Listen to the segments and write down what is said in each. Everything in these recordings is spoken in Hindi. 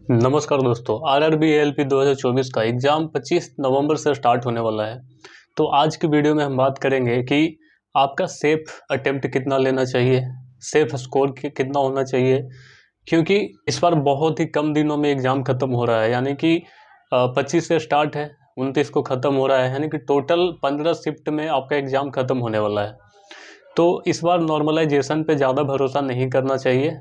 नमस्कार दोस्तों, आरआरबी एएलपी 2024 का एग्ज़ाम 25 नवंबर से स्टार्ट होने वाला है। तो आज की वीडियो में हम बात करेंगे कि आपका सेफ अटेम्प्ट कितना लेना चाहिए, सेफ स्कोर कितना होना चाहिए, क्योंकि इस बार बहुत ही कम दिनों में एग्ज़ाम ख़त्म हो रहा है। यानी कि 25 से स्टार्ट है, 29 को ख़त्म हो रहा है, यानी कि टोटल 15 शिफ्ट में आपका एग्ज़ाम ख़त्म होने वाला है। तो इस बार नॉर्मलाइजेशन पे ज़्यादा भरोसा नहीं करना चाहिए,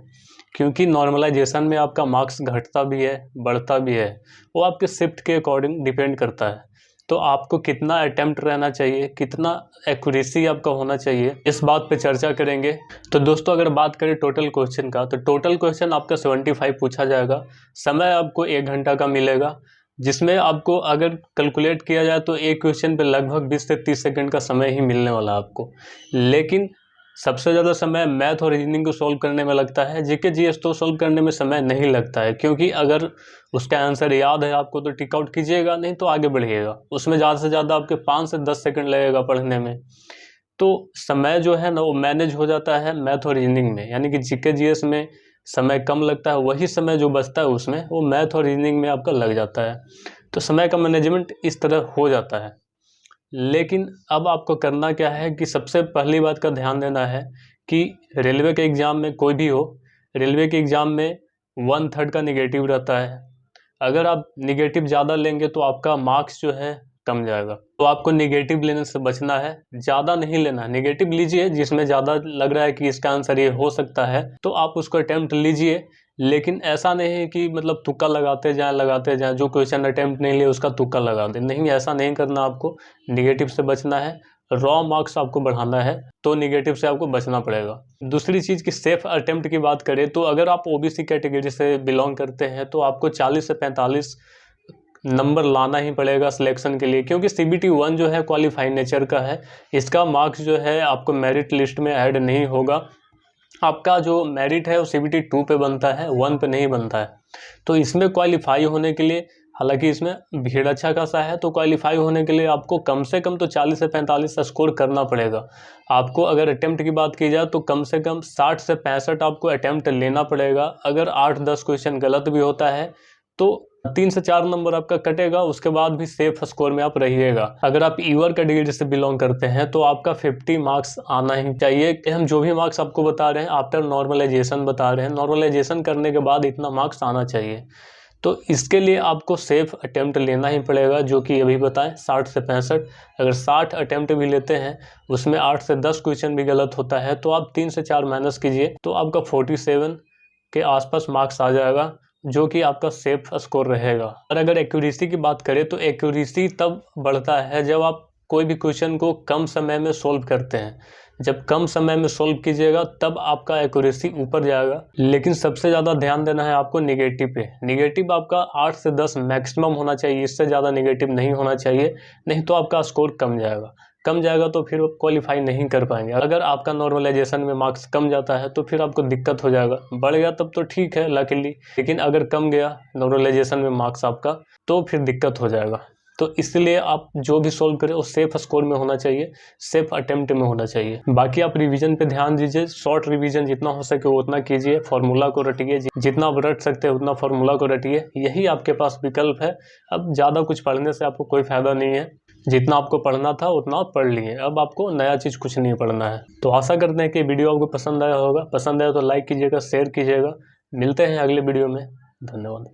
क्योंकि नॉर्मलाइजेशन में आपका मार्क्स घटता भी है, बढ़ता भी है। वो आपके शिफ्ट के अकॉर्डिंग डिपेंड करता है। तो आपको कितना अटेम्प्ट रहना चाहिए, कितना एक्यूरेसी आपका होना चाहिए, इस बात पे चर्चा करेंगे। तो दोस्तों, अगर बात करें टोटल क्वेश्चन का, तो टोटल क्वेश्चन आपका 75 पूछा जाएगा। समय आपको 1 घंटा का मिलेगा, जिसमें आपको अगर कैलकुलेट किया जाए तो एक क्वेश्चन पे लगभग 20 से 30 सेकंड का समय ही मिलने वाला है आपको। लेकिन सबसे ज़्यादा समय मैथ और रीजनिंग को सॉल्व करने में लगता है। जीके जीएस तो सॉल्व करने में समय नहीं लगता है, क्योंकि अगर उसका आंसर याद है आपको तो टिक आउट कीजिएगा, नहीं तो आगे बढ़िएगा। उसमें ज़्यादा से ज़्यादा आपके 5 से 10 सेकंड लगेगा पढ़ने में। तो समय जो है ना, वो मैनेज हो जाता है मैथ और रीजनिंग में। यानी कि जीके जीएस में समय कम लगता है, वही समय जो बचता है उसमें वो मैथ और रीजनिंग में आपका लग जाता है। तो समय का मैनेजमेंट इस तरह हो जाता है। लेकिन अब आपको करना क्या है कि सबसे पहली बात का ध्यान देना है कि रेलवे के एग्ज़ाम में कोई भी हो, रेलवे के एग्ज़ाम में 1/3 का निगेटिव रहता है। अगर आप निगेटिव ज़्यादा लेंगे तो आपका मार्क्स जो है कम जाएगा। तो आपको निगेटिव लेने से बचना है, ज़्यादा नहीं लेना है। निगेटिव लीजिए जिसमें ज़्यादा लग रहा है कि इसका आंसर ये हो सकता है, तो आप उसको अटेम्प्ट लीजिए। लेकिन ऐसा नहीं है कि मतलब तुक्का लगाते जाएं, जो क्वेश्चन अटेम्प्ट नहीं लिए उसका तुक्का लगा दें। नहीं, ऐसा नहीं करना। आपको निगेटिव से बचना है, रॉ मार्क्स आपको बढ़ाना है, तो निगेटिव से आपको बचना पड़ेगा। दूसरी चीज़ की सेफ अटेम्प्ट की बात करें तो अगर आप ओबीसी कैटेगरी से बिलोंग करते हैं तो आपको 40 से 45 नंबर लाना ही पड़ेगा सिलेक्शन के लिए, क्योंकि CBT 1 जो है क्वालिफाइड नेचर का है। इसका मार्क्स जो है आपको मेरिट लिस्ट में ऐड नहीं होगा। आपका जो मेरिट है वो CBT 2 पे बनता है, 1 पे नहीं बनता है। तो इसमें क्वालिफाई होने के लिए, हालांकि इसमें भीड़ अच्छा खासा है, तो क्वालिफाई होने के लिए आपको कम से कम तो 40 से 45 का स्कोर करना पड़ेगा। आपको अगर अटेम्प्ट की बात की जाए तो कम से कम 60 से 65 आपको अटेम्प्ट लेना पड़ेगा। अगर 8-10 क्वेश्चन गलत भी होता है तो 3 से 4 नंबर आपका कटेगा, उसके बाद भी सेफ स्कोर में आप रहिएगा। अगर आप ईवर कैटेगरी से बिलोंग करते हैं तो आपका 50 मार्क्स आना ही चाहिए। हम जो भी मार्क्स आपको बता रहे हैं आफ्टर नॉर्मलाइजेशन बता रहे हैं, नॉर्मलाइजेशन करने के बाद इतना मार्क्स आना चाहिए। तो इसके लिए आपको सेफ अटेम्प्ट लेना ही पड़ेगा, जो कि अभी बताएं 60 से 65। अगर 60 अटेम्प्ट भी लेते हैं, उसमें 8 से 10 क्वेश्चन भी गलत होता है, तो आप 3 से 4 माइनस कीजिए तो आपका 47 के आसपास मार्क्स आ जाएगा, जो कि आपका सेफ स्कोर रहेगा। और अगर एक्यूरेसी की बात करें तो एक्यूरेसी तब बढ़ता है जब आप कोई भी क्वेश्चन को कम समय में सोल्व करते हैं। जब कम समय में सोल्व कीजिएगा तब आपका एक्यूरेसी ऊपर जाएगा। लेकिन सबसे ज़्यादा ध्यान देना है आपको निगेटिव पे। निगेटिव आपका 8 से 10 मैक्सिमम होना चाहिए, इससे ज़्यादा निगेटिव नहीं होना चाहिए, नहीं तो आपका स्कोर कम जाएगा तो फिर आप क्वालिफाई नहीं कर पाएंगे। अगर आपका नॉर्मलाइजेशन में मार्क्स कम जाता है तो फिर आपको दिक्कत हो जाएगा। बढ़ गया तब तो ठीक है लकीली, लेकिन अगर कम गया नॉर्मलाइजेशन में मार्क्स आपका तो फिर दिक्कत हो जाएगा। तो इसलिए आप जो भी सोल्व करें वो सेफ स्कोर में होना चाहिए, सेफ अटेम्प्ट में होना चाहिए। बाकी आप रिवीजन पे ध्यान दीजिए, शॉर्ट रिवीजन जितना हो सके उतना कीजिए, फार्मूला को रटिए, जितना आप रट सकते हैं उतना फार्मूला को रटिए। यही आपके पास विकल्प है। अब ज़्यादा कुछ पढ़ने से आपको कोई फायदा नहीं है। जितना आपको पढ़ना था उतना आप पढ़ लिए, अब आपको नया चीज़ कुछ नहीं पढ़ना है। तो आशा करते हैं कि वीडियो आपको पसंद आया होगा। पसंद आया तो लाइक कीजिएगा, शेयर कीजिएगा। मिलते हैं अगले वीडियो में। धन्यवाद।